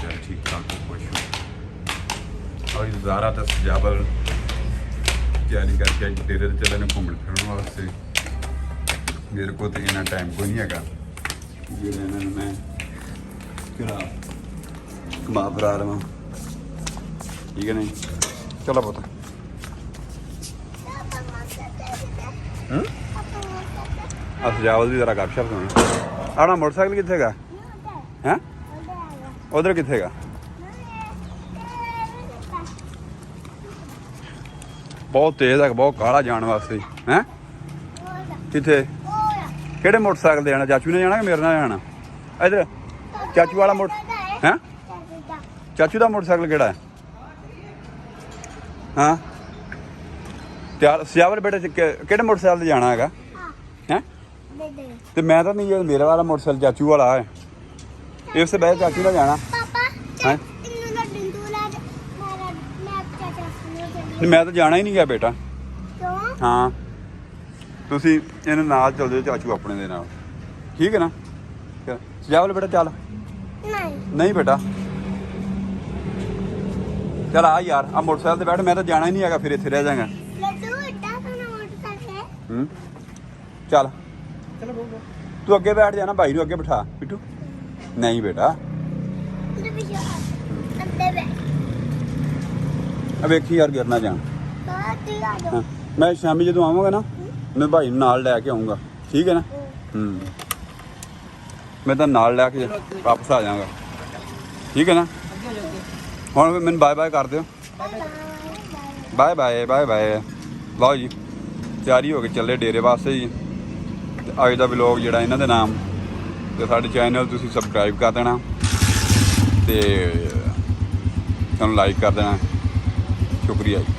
ਚੱਲ ਠੀਕ ਠਾਕ ਹੋ ਖੁਸ਼ ਹੋ। ਔਰ ਜ਼ਾਰਾ ਤਾਂ ਸਜਾਬਲ ਤਿਆਰੀ ਕਰਕੇ ਅੱਜ ਡੇਰੇ ਤੇ ਚੱਲੇ ਨੇ ਘੁੰਮਣ ਫਿਰਨ ਵਾਸਤੇ। ਮੇਰੇ ਕੋਲ ਤਾਂ ਇੰਨਾ ਟਾਈਮ ਕੋਈ ਨਹੀਂ ਹੈਗਾ ਜਿਹੜਾ ਇਹਨਾਂ ਨੂੰ ਮੈਂ ਕਿਹੜਾ ਘੁਮਾ ਫਿਰਾ ਲਵਾਂ, ਠੀਕ ਹੈ ਨਹੀਂ। ਚਲੋ ਪੁੱਤ ਸਜਾਵਲ ਦੀ ਜ਼ਰਾ ਗੱਪਸ਼ਪ ਸੁਣ। ਆਪਣਾ ਮੋਟਰਸਾਈਕਲ ਕਿੱਥੇ ਹੈਗਾ ਹੈਂ? ਉਧਰ ਕਿੱਥੇ ਹੈਗਾ? ਬਹੁਤ ਤੇਜ਼ ਹੈ, ਬਹੁਤ ਕਾਹਲਾ ਜਾਣ ਵਾਸਤੇ ਹੈਂ? ਕਿੱਥੇ? ਕਿਹੜੇ ਮੋਟਰਸਾਈਕਲ ਤੇ ਜਾਣਾ? ਚਾਚੂ ਨੇ ਜਾਣਾ ਕਿ ਮੇਰੇ ਨਾਲ ਜਾਣਾ? ਇੱਧਰ ਚਾਚੂ ਵਾਲਾ ਮੋਟਰ ਹੈਂ? ਚਾਚੂ ਦਾ ਮੋਟਰਸਾਈਕਲ ਕਿਹੜਾ ਹੈ? ਹਾਂ ਤਿਆਰ ਸਜਾਵਲ ਬੇਟੇ ਕਿਹੜੇ ਮੋਟਰਸਾਈਕਲ ਤੇ ਜਾਣਾ ਹੈਗਾ ਹੈਂ? ਤੇ ਮੈਂ ਤਾਂ ਨਹੀਂ, ਮੇਰਾ ਵਾਲਾ ਮੋਟਰਸਾਈਕਲ ਚਾਚੂ ਵਾਲਾ ਹੈ, ਇਸ ਤੇ ਬਹਿ ਚਾਚੂ ਨਾਲ ਜਾਣਾ ਹੈ। ਮੈਂ ਤਾਂ ਜਾਣਾ ਹੀ ਨਹੀਂ ਗਿਆ ਬੇਟਾ। ਹਾਂ ਤੁਸੀਂ ਇਹਨੂੰ ਨਾਲ ਚੱਲ ਜਾਓ ਚਾਚੂ ਆਪਣੇ ਦੇ ਨਾਲ, ਠੀਕ ਹੈ ਨਾ? ਸਜਾਵਲ ਬੇਟਾ ਚੱਲ। ਨਹੀਂ ਬੇਟਾ ਚੱਲ ਆ ਯਾਰ, ਆ ਮੋਟਰਸਾਈਕਲ ਤੇ ਬੈਠ। ਮੈਂ ਤਾਂ ਜਾਣਾ ਹੀ ਨਹੀਂ ਹੈਗਾ, ਫਿਰ ਇੱਥੇ ਰਹਿ ਜਾਏਗਾ। ਚੱਲ ਤੂੰ ਅੱਗੇ ਬੈਠ ਜਾਣਾ, ਭਾਈ ਨੂੰ ਅੱਗੇ ਬਿਠਾ ਬਿੱਟੂ। ਨਹੀਂ ਬੇਟਾ ਵੇਖੀ ਯਾਰ ਗਿਰ ਨਾ ਜਾਣ। ਹਾਂ ਮੈਂ ਸ਼ਾਮੀ ਜਦੋਂ ਆਵਾਂਗਾ ਨਾ ਮੈਂ ਭਾਈ ਨੂੰ ਨਾਲ ਲੈ ਕੇ ਆਊਂਗਾ, ਠੀਕ ਹੈ ਨਾ? ਮੈਂ ਤਾਂ ਨਾਲ ਲੈ ਕੇ ਵਾਪਸ ਆ ਜਾਵਾਂਗਾ, ਠੀਕ ਹੈ ਨਾ? ਹੁਣ ਮੈਨੂੰ ਬਾਏ ਬਾਏ ਕਰ ਦਿਓ। Bye bye bye bye. ਲਓ ਜੀ ਤਿਆਰੀ ਹੋ ਕੇ ਚੱਲੇ ਡੇਰੇ ਵਾਸਤੇ ਜੀ। ਤੇ ਅੱਜ ਦਾ ਵਲੋਗ ਜਿਹੜਾ ਇਹਨਾਂ ਦੇ ਨਾਮ ਤੇ ਸਾਡੇ ਚੈਨਲ ਤੁਸੀਂ ਸਬਸਕ੍ਰਾਈਬ ਕਰ ਦੇਣਾ ਤੇ ਤੁਹਾਨੂੰ ਲਾਈਕ ਕਰ ਦੇਣਾ। ਸ਼ੁਕਰੀਆ ਜੀ।